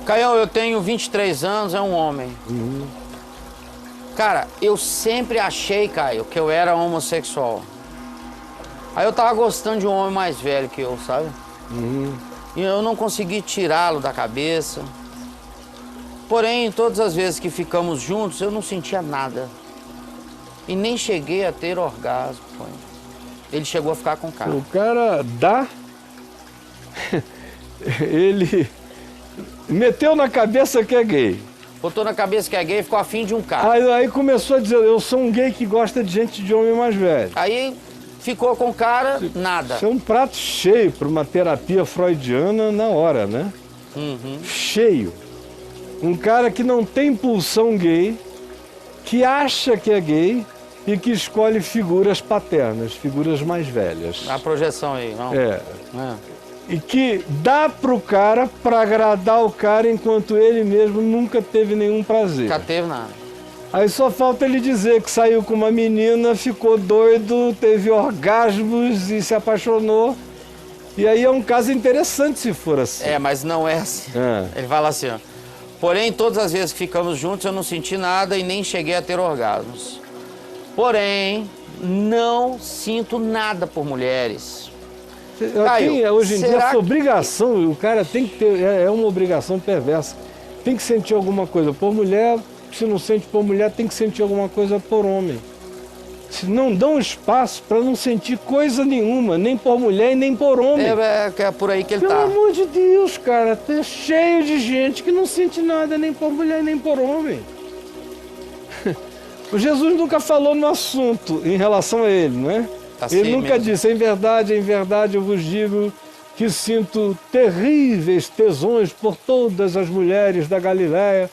Caião, eu tenho 23 anos, é um homem. Cara, eu sempre achei, Caio, que eu era homossexual. Aí eu tava gostando de um homem mais velho que eu, sabe? E eu não consegui tirá-lo da cabeça. Porém, todas as vezes que ficamos juntos, eu não sentia nada. E nem cheguei a ter orgasmo. Ele chegou a ficar com o cara. O cara dá... Ele meteu na cabeça que é gay. Botou na cabeça que é gay e ficou afim de um cara. Aí começou a dizer, eu sou um gay que gosta de gente de homem mais velho. Aí ficou com o cara, nada. Isso é um prato cheio para uma terapia freudiana na hora, né? Cheio. Um cara que não tem pulsão gay, que acha que é gay e que escolhe figuras paternas, figuras mais velhas. A projeção aí, não? É. E que dá pro cara para agradar o cara enquanto ele mesmo nunca teve nenhum prazer. Nunca teve nada. Aí só falta ele dizer que saiu com uma menina, ficou doido, teve orgasmos e se apaixonou. E aí é um caso interessante se for assim. É, mas não é assim. Ele fala assim, ó. Porém, todas as vezes que ficamos juntos, eu não senti nada e nem cheguei a ter orgasmos. Porém, não sinto nada por mulheres. Caio, hoje em dia, essa obrigação, o cara tem que ter, é uma obrigação perversa. Tem que sentir alguma coisa por mulher, se não sente por mulher, tem que sentir alguma coisa por homem. Se não dão espaço para não sentir coisa nenhuma, nem por mulher e nem por homem. É por aí que ele tá. Pelo amor de Deus, cara, tá cheio de gente que não sente nada nem por mulher nem por homem. O Jesus nunca falou no assunto em relação a ele, não é? Ele nunca disse, em verdade eu vos digo que sinto terríveis tesões por todas as mulheres da Galileia,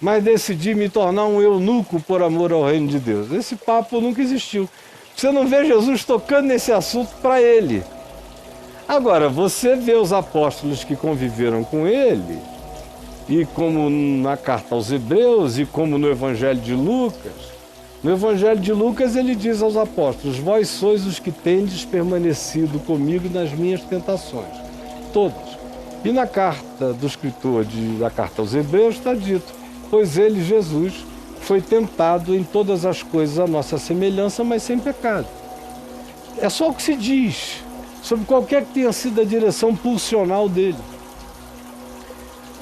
mas decidi me tornar um eunuco por amor ao reino de Deus. Esse papo nunca existiu. Você não vê Jesus tocando nesse assunto para ele. Agora, você vê os apóstolos que conviveram com ele, e como na carta aos Hebreus, e como no Evangelho de Lucas. No Evangelho de Lucas ele diz aos apóstolos, vós sois os que tendes permanecido comigo nas minhas tentações. Todos. E na carta do escritor da carta aos Hebreus está dito, pois ele, Jesus, foi tentado em todas as coisas à nossa semelhança, mas sem pecado. É só o que se diz sobre qualquer que tenha sido a direção pulsional dele.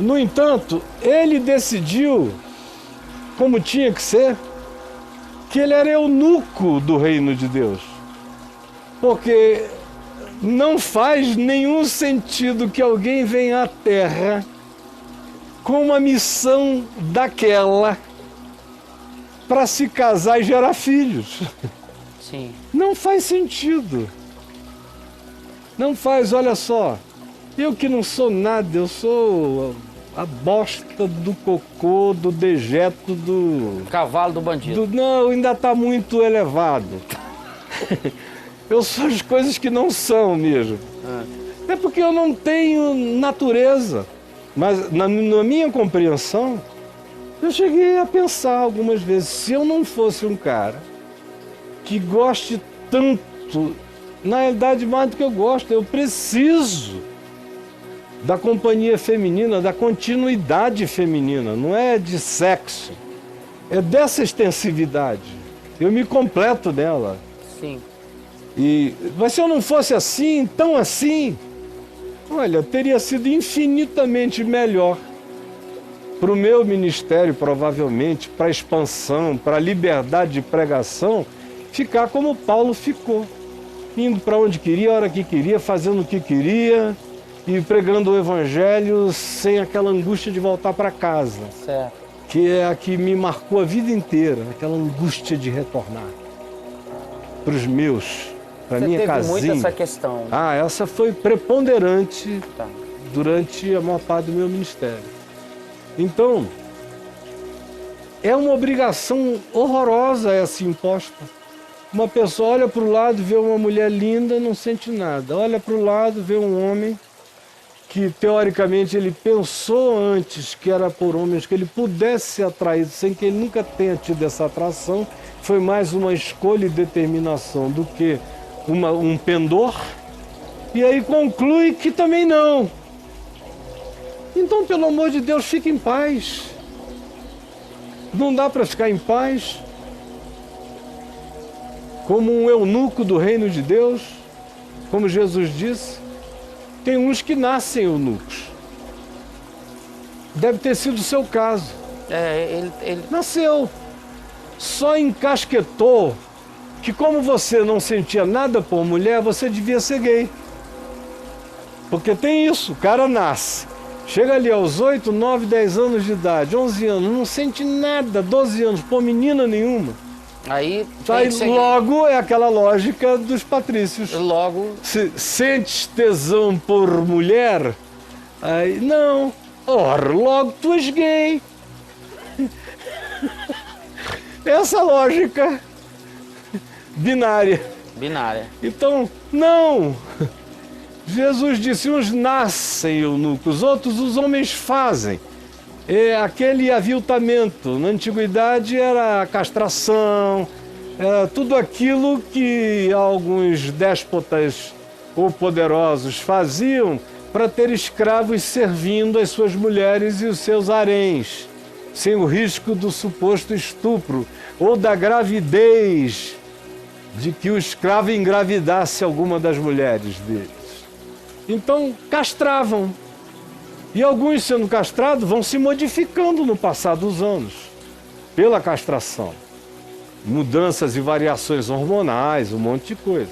No entanto, ele decidiu, como tinha que ser, que ele era eunuco do reino de Deus. Porque não faz nenhum sentido que alguém venha à Terra com uma missão daquela para se casar e gerar filhos. Sim. Não faz sentido. Não faz, olha só. Eu que não sou nada, eu sou a bosta do cocô, do dejeto, do... Cavalo do bandido. Não, ainda está muito elevado. Eu sou as coisas que não são mesmo. É porque eu não tenho natureza. Mas na minha compreensão, eu cheguei a pensar algumas vezes, se eu não fosse um cara que goste tanto, na realidade mais do que eu gosto, eu preciso da companhia feminina, da continuidade feminina, não é de sexo, é dessa extensividade. Eu me completo nela. Sim. Mas se eu não fosse assim, tão assim, olha, teria sido infinitamente melhor para o meu ministério, provavelmente, para a expansão, para a liberdade de pregação, ficar como Paulo ficou, indo para onde queria, a hora que queria, fazendo o que queria, e pregando o evangelho sem aquela angústia de voltar para casa. Certo. Que é a que me marcou a vida inteira, aquela angústia de retornar para os meus, para minha casinha. Você teve muito essa questão. Essa foi preponderante durante a maior parte do meu ministério. Então, é uma obrigação horrorosa essa imposta. Uma pessoa olha para o lado, vê uma mulher linda, não sente nada. Olha para o lado, vê um homem que, teoricamente, ele pensou antes que era por homens, que ele pudesse ser atraído, sem que ele nunca tenha tido essa atração. Foi mais uma escolha e determinação do que um pendor. E aí conclui que também não. Então, pelo amor de Deus, fique em paz. Não dá para ficar em paz como um eunuco do reino de Deus, como Jesus disse. Tem uns que nascem eunucos. Deve ter sido o seu caso. Ele nasceu. Só encasquetou que, como você não sentia nada por mulher, você devia ser gay. Porque tem isso, o cara nasce. Chega ali aos 8, 9, 10 anos de idade, 11 anos, não sente nada, 12 anos, por menina nenhuma. Aí logo é aquela lógica dos patrícios. Logo. Se sentes tesão por mulher, aí não. Ora, logo tu és gay. Essa lógica binária. Então, não. Jesus disse, uns nascem eunucos, outros os homens fazem. Aquele aviltamento, na antiguidade era a castração, era tudo aquilo que alguns déspotas ou poderosos faziam para ter escravos servindo as suas mulheres e os seus haréns, sem o risco do suposto estupro ou da gravidez, de que o escravo engravidasse alguma das mulheres deles. Então, castravam. E alguns, sendo castrados, vão se modificando no passar dos anos, pela castração. Mudanças e variações hormonais, um monte de coisa.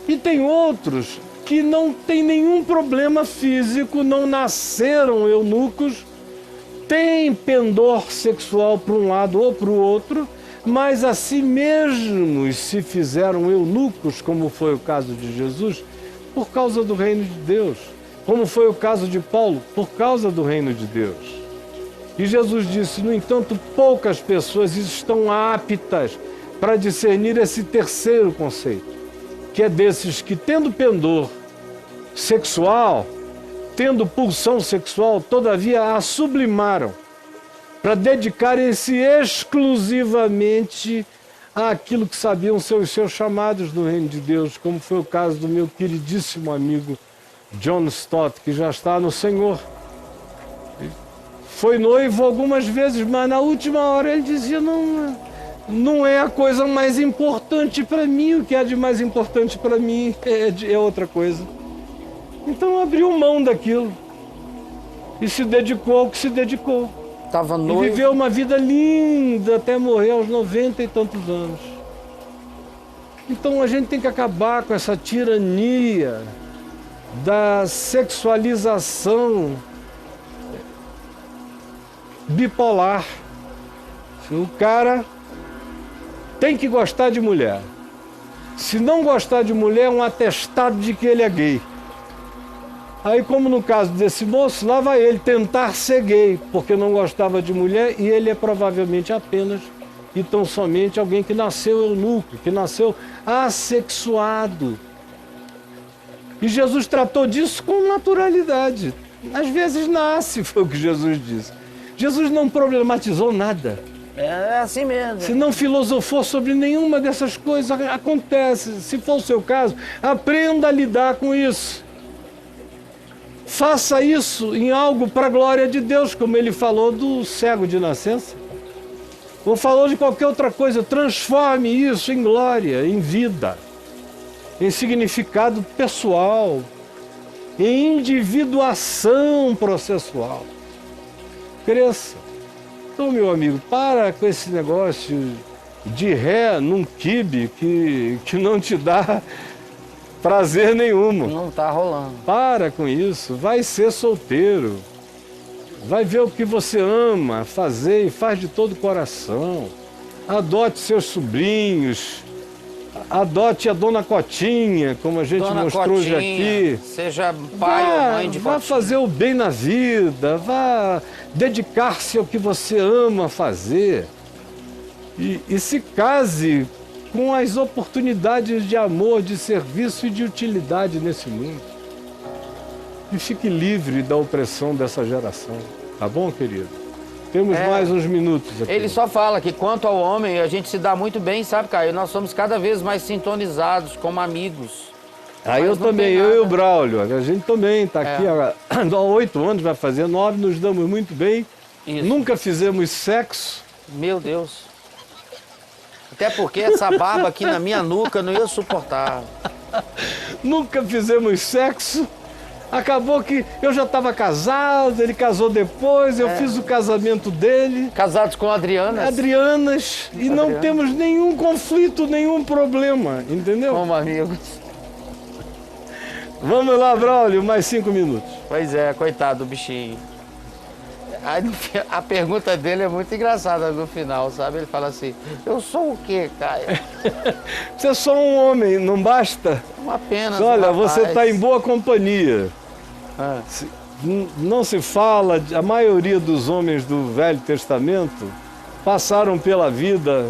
E tem outros que não têm nenhum problema físico, não nasceram eunucos, têm pendor sexual para um lado ou para o outro, mas a si mesmos se fizeram eunucos, como foi o caso de Jesus, por causa do reino de Deus. Como foi o caso de Paulo, por causa do reino de Deus. E Jesus disse, no entanto, poucas pessoas estão aptas para discernir esse terceiro conceito, que é desses que, tendo pendor sexual, tendo pulsão sexual, todavia a sublimaram, para dedicarem-se exclusivamente àquilo que sabiam ser os seus chamados no reino de Deus, como foi o caso do meu queridíssimo amigo John Stott, que já está no Senhor. Foi noivo algumas vezes, mas na última hora ele dizia, não é a coisa mais importante para mim, o que é de mais importante para mim é outra coisa. Então abriu mão daquilo e se dedicou ao que se dedicou. E viveu uma vida linda até morrer aos 90 e tantos anos. Então a gente tem que acabar com essa tirania da sexualização bipolar. O cara tem que gostar de mulher. Se não gostar de mulher, é um atestado de que ele é gay. Aí, como no caso desse moço, lá vai ele tentar ser gay, porque não gostava de mulher, e ele é provavelmente apenas e tão somente alguém que nasceu eunuco, que nasceu assexuado. E Jesus tratou disso com naturalidade. Às vezes nasce, foi o que Jesus disse. Jesus não problematizou nada. É assim mesmo. Se não filosofou sobre nenhuma dessas coisas, acontece. Se for o seu caso, aprenda a lidar com isso. Faça isso em algo para a glória de Deus, como ele falou do cego de nascença. Ou falou de qualquer outra coisa. Transforme isso em glória, em vida, em significado pessoal, em individuação processual. Cresça. Então, meu amigo, para com esse negócio de ré num quibe que não te dá prazer nenhum. Não está rolando. Para com isso, vai ser solteiro. Vai ver o que você ama fazer e faz de todo o coração. Adote seus sobrinhos. Adote a Dona Cotinha, como a gente mostrou hoje aqui. Seja pai ou mãe de Cotinha. Vá fazer o bem na vida, vá dedicar-se ao que você ama fazer. E se case com as oportunidades de amor, de serviço e de utilidade nesse mundo. E fique livre da opressão dessa geração. Tá bom, querido? Temos mais uns minutos aqui. Ele só fala que quanto ao homem, a gente se dá muito bem, sabe, Caio? Nós somos cada vez mais sintonizados como amigos. Aí eu também, eu e o Braulio, a gente também está aqui há 8 anos, vai fazer 9, nos damos muito bem. Isso. Nunca fizemos sexo. Meu Deus. Até porque essa barba aqui na minha nuca eu não ia suportar. Nunca fizemos sexo. Acabou que eu já estava casado, ele casou depois, eu fiz o casamento dele. Casados com Adrianas. E não temos nenhum conflito, nenhum problema, entendeu? Como amigos. Vamos lá, Braulio, mais 5 minutos. Pois é, coitado do bichinho. Aí, a pergunta dele é muito engraçada no final, sabe? Ele fala assim, eu sou o quê, Caio? Você é só um homem, não basta? Apenas Olha, você está em boa companhia. Não se fala, a maioria dos homens do Velho Testamento passaram pela vida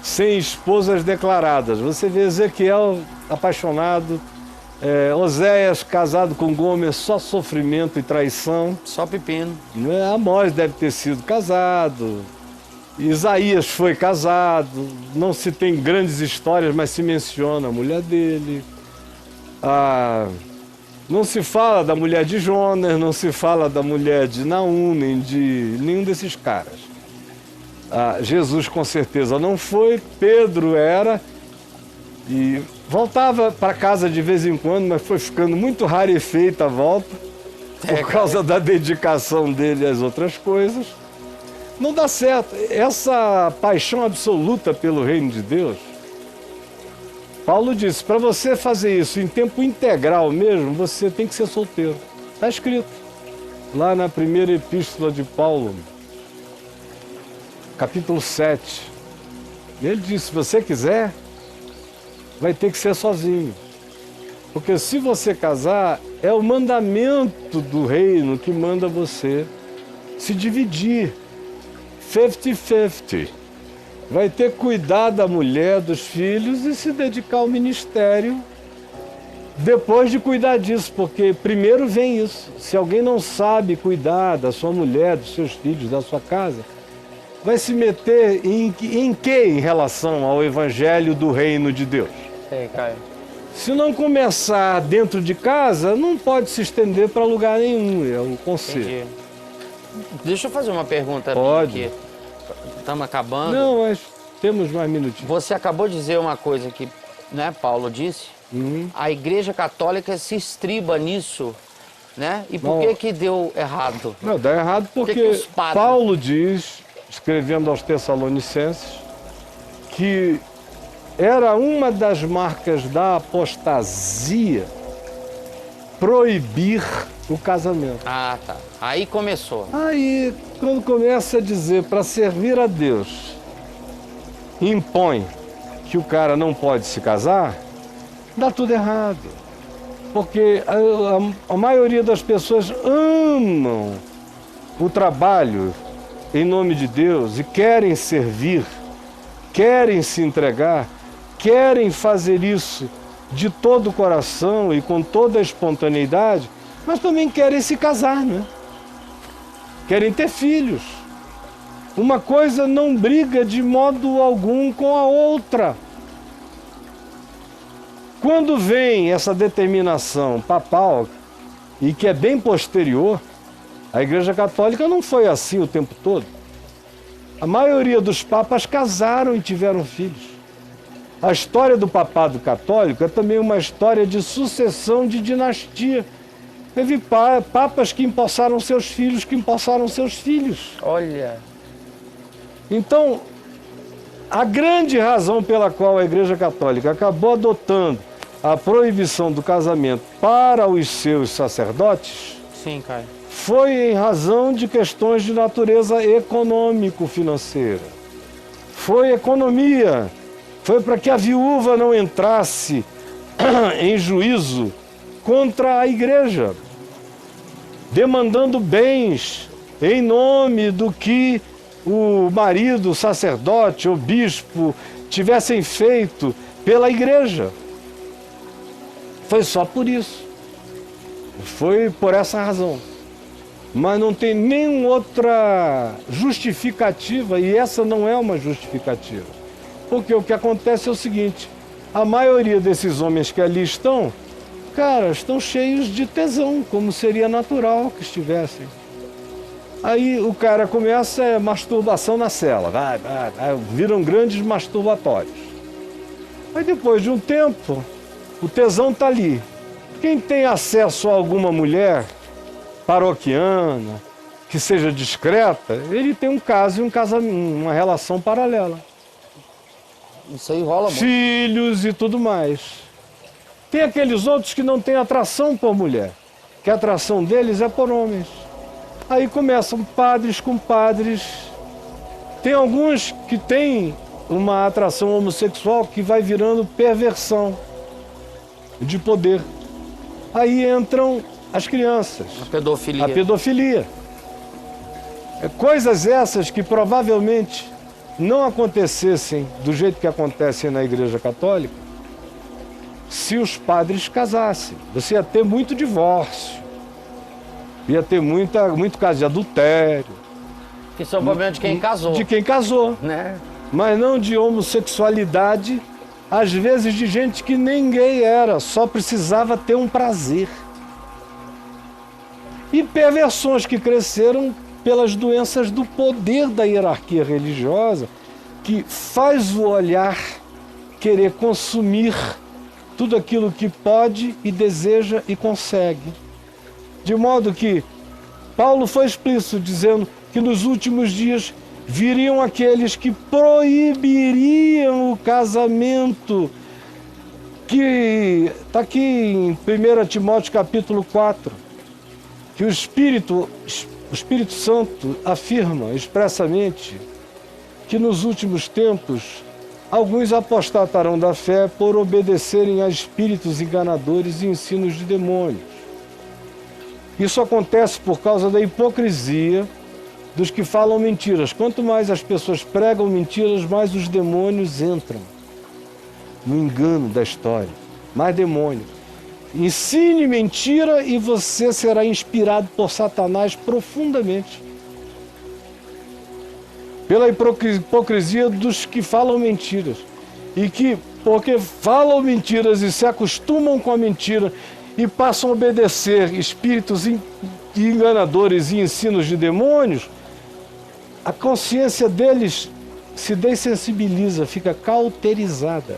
sem esposas declaradas. Você vê Ezequiel apaixonado, Oséias casado com Gomer, só sofrimento e traição. Só pepino. Amós deve ter sido casado, Isaías foi casado, não se tem grandes histórias, mas se menciona a mulher dele. Não se fala da mulher de Jonas, não se fala da mulher de Naum, nem de nenhum desses caras. Jesus com certeza não foi, Pedro era, e voltava para casa de vez em quando, mas foi ficando muito rarefeita a volta, por causa da dedicação dele às outras coisas. Não dá certo. Essa paixão absoluta pelo reino de Deus, Paulo disse, para você fazer isso em tempo integral mesmo, você tem que ser solteiro. Está escrito lá na primeira epístola de Paulo, capítulo 7. Ele disse, se você quiser, vai ter que ser sozinho. Porque se você casar, é o mandamento do reino que manda você se dividir. 50-50. Vai ter que cuidar da mulher, dos filhos e se dedicar ao ministério depois de cuidar disso, porque primeiro vem isso. Se alguém não sabe cuidar da sua mulher, dos seus filhos, da sua casa, vai se meter em quê em relação ao evangelho do reino de Deus? Caio. Se não começar dentro de casa, não pode se estender para lugar nenhum, é um conselho. Entendi. Deixa eu fazer uma pergunta aqui. Estamos acabando. Não, mas temos mais minutinhos. Você acabou de dizer uma coisa que, né, Paulo disse. A Igreja Católica se estriba nisso, né? E por que deu errado? Não, dá errado porque Paulo diz, escrevendo aos Tessalonicenses, que era uma das marcas da apostasia proibir o casamento. Ah, tá. Aí começou. Aí, quando começa a dizer para servir a Deus, impõe que o cara não pode se casar, dá tudo errado. Porque a maioria das pessoas amam o trabalho em nome de Deus e querem servir, querem se entregar, querem fazer isso de todo o coração e com toda a espontaneidade, mas também querem se casar, né? Querem ter filhos. Uma coisa não briga de modo algum com a outra. Quando vem essa determinação papal, e que é bem posterior, a Igreja Católica não foi assim o tempo todo. A maioria dos papas casaram e tiveram filhos. A história do papado católico é também uma história de sucessão de dinastia. Teve papas que empossaram seus filhos, Olha. Então, a grande razão pela qual a Igreja Católica acabou adotando a proibição do casamento para os seus sacerdotes, sim, Caio, foi em razão de questões de natureza econômico-financeira. Foi economia. Foi para que a viúva não entrasse em juízo contra a igreja, demandando bens em nome do que o marido, o sacerdote ou bispo tivessem feito pela igreja. Foi só por isso. Foi por essa razão. Mas não tem nenhuma outra justificativa, e essa não é uma justificativa. Porque o que acontece é o seguinte, a maioria desses homens que ali estão cara, estão cheios de tesão, como seria natural que estivessem. Aí o cara começa a masturbação na cela, viram grandes masturbatórios. Aí depois de um tempo, o tesão está ali. Quem tem acesso a alguma mulher paroquiana, que seja discreta, ele tem um caso e uma relação paralela. Isso aí rola muito. Filhos e tudo mais. Tem aqueles outros que não têm atração por mulher, que a atração deles é por homens. Aí começam padres com padres. Tem alguns que têm uma atração homossexual que vai virando perversão de poder. Aí entram as crianças. A pedofilia. A pedofilia. Coisas essas que provavelmente não acontecessem do jeito que acontecem na Igreja Católica se os padres casassem. Você ia ter muito divórcio. Ia ter muito caso de adultério. Que são problemas de quem casou. De quem casou. Né? Mas não de homossexualidade, às vezes de gente que nem gay era, só precisava ter um prazer. E perversões que cresceram pelas doenças do poder da hierarquia religiosa, que faz o olhar querer consumir tudo aquilo que pode e deseja e consegue. De modo que Paulo foi explícito dizendo que nos últimos dias viriam aqueles que proibiriam o casamento, que está aqui em 1 Timóteo capítulo 4, que o Espírito Santo afirma expressamente que nos últimos tempos alguns apostatarão da fé por obedecerem a espíritos enganadores e ensinos de demônios. Isso acontece por causa da hipocrisia dos que falam mentiras. Quanto mais as pessoas pregam mentiras, mais os demônios entram no engano da história. Mais demônios. Ensine mentira e você será inspirado por Satanás profundamente. Pela hipocrisia dos que falam mentiras. E que, porque falam mentiras e se acostumam com a mentira e passam a obedecer espíritos enganadores e ensinos de demônios, a consciência deles se dessensibiliza, fica cauterizada.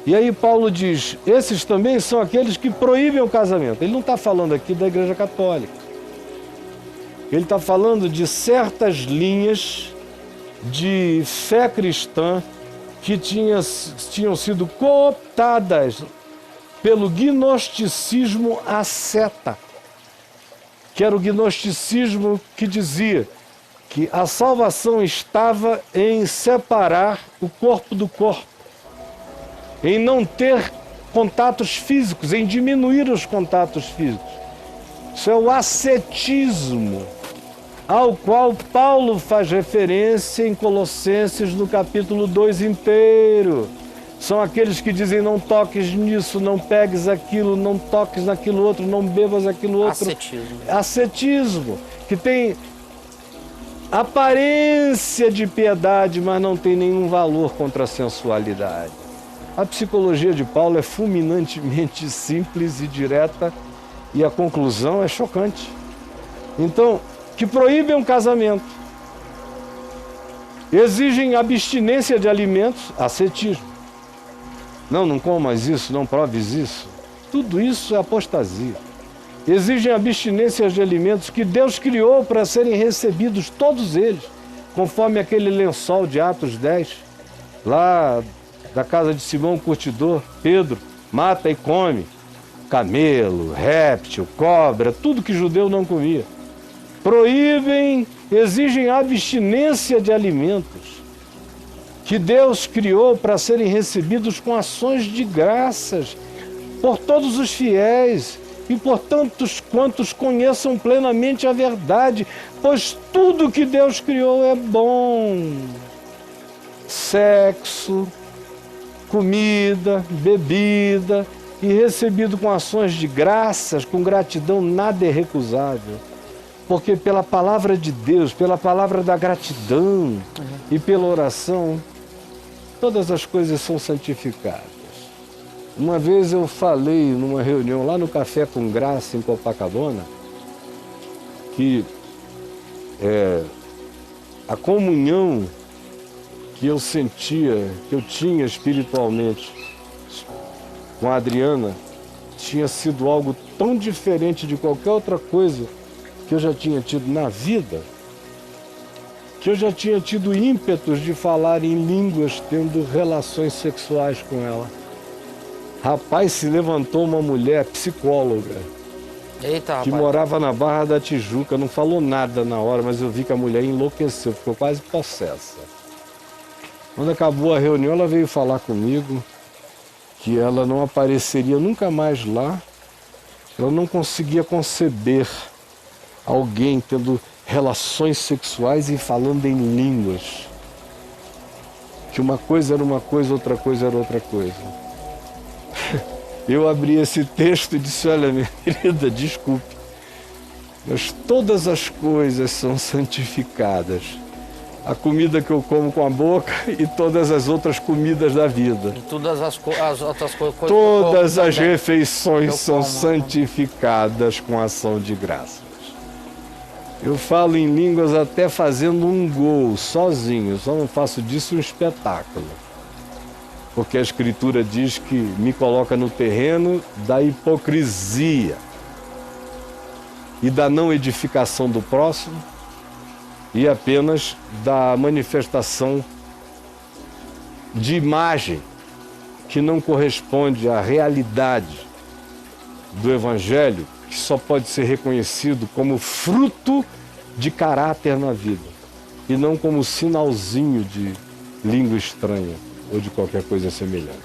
E aí Paulo diz, esses também são aqueles que proíbem o casamento. Ele não está falando aqui da Igreja Católica. Ele está falando de certas linhas de fé cristã que tinham sido cooptadas pelo gnosticismo asceta, que era o gnosticismo que dizia que a salvação estava em separar o corpo do corpo, em não ter contatos físicos, em diminuir os contatos físicos. Isso é o ascetismo, ao qual Paulo faz referência em Colossenses no capítulo 2 inteiro. São aqueles que dizem, não toques nisso, não pegues aquilo, não toques naquilo outro, não bebas aquilo outro. Ascetismo. Ascetismo, que tem aparência de piedade, mas não tem nenhum valor contra a sensualidade. A psicologia de Paulo é fulminantemente simples e direta, e a conclusão é chocante. Então, que proíbem um casamento, exigem abstinência de alimentos, ascetismo. Não comas isso, não proves isso. Tudo isso é apostasia. Exigem abstinência de alimentos que Deus criou para serem recebidos, todos eles, conforme aquele lençol de Atos 10, lá da casa de Simão Curtidor, Pedro, mata e come. Camelo, réptil, cobra, tudo que judeu não comia. Proíbem, exigem abstinência de alimentos que Deus criou para serem recebidos com ações de graças por todos os fiéis e por tantos quantos conheçam plenamente a verdade, pois tudo que Deus criou é bom. Sexo, comida, bebida, e recebido com ações de graças, com gratidão, nada é recusável. Porque pela palavra de Deus, pela palavra da gratidão e pela oração, todas as coisas são santificadas. Uma vez eu falei numa reunião lá no Café com Graça, em Copacabana, que a comunhão que eu sentia, que eu tinha espiritualmente com a Adriana, tinha sido algo tão diferente de qualquer outra coisa que eu já tinha tido na vida, que eu já tinha tido ímpetos de falar em línguas, tendo relações sexuais com ela. Rapaz, se levantou uma mulher psicóloga, Eita, que rapaz. morava na Barra da Tijuca, não falou nada na hora, mas eu vi que a mulher enlouqueceu, ficou quase possessa. Quando acabou a reunião, ela veio falar comigo que ela não apareceria nunca mais lá. Ela não conseguia conceber alguém tendo relações sexuais e falando em línguas. Que uma coisa era uma coisa, outra coisa era outra coisa. Eu abri esse texto e disse, olha, minha querida, desculpe, mas todas as coisas são santificadas. A comida que eu como com a boca e todas as outras comidas da vida. E todas as outras coisas. Todas as refeições são como, santificadas com ação de graças. Eu falo em línguas até fazendo um gol, sozinho, só não faço disso um espetáculo. Porque a Escritura diz que me coloca no terreno da hipocrisia e da não edificação do próximo e apenas da manifestação de imagem que não corresponde à realidade do Evangelho, que só pode ser reconhecido como fruto de caráter na vida e não como sinalzinho de língua estranha ou de qualquer coisa semelhante.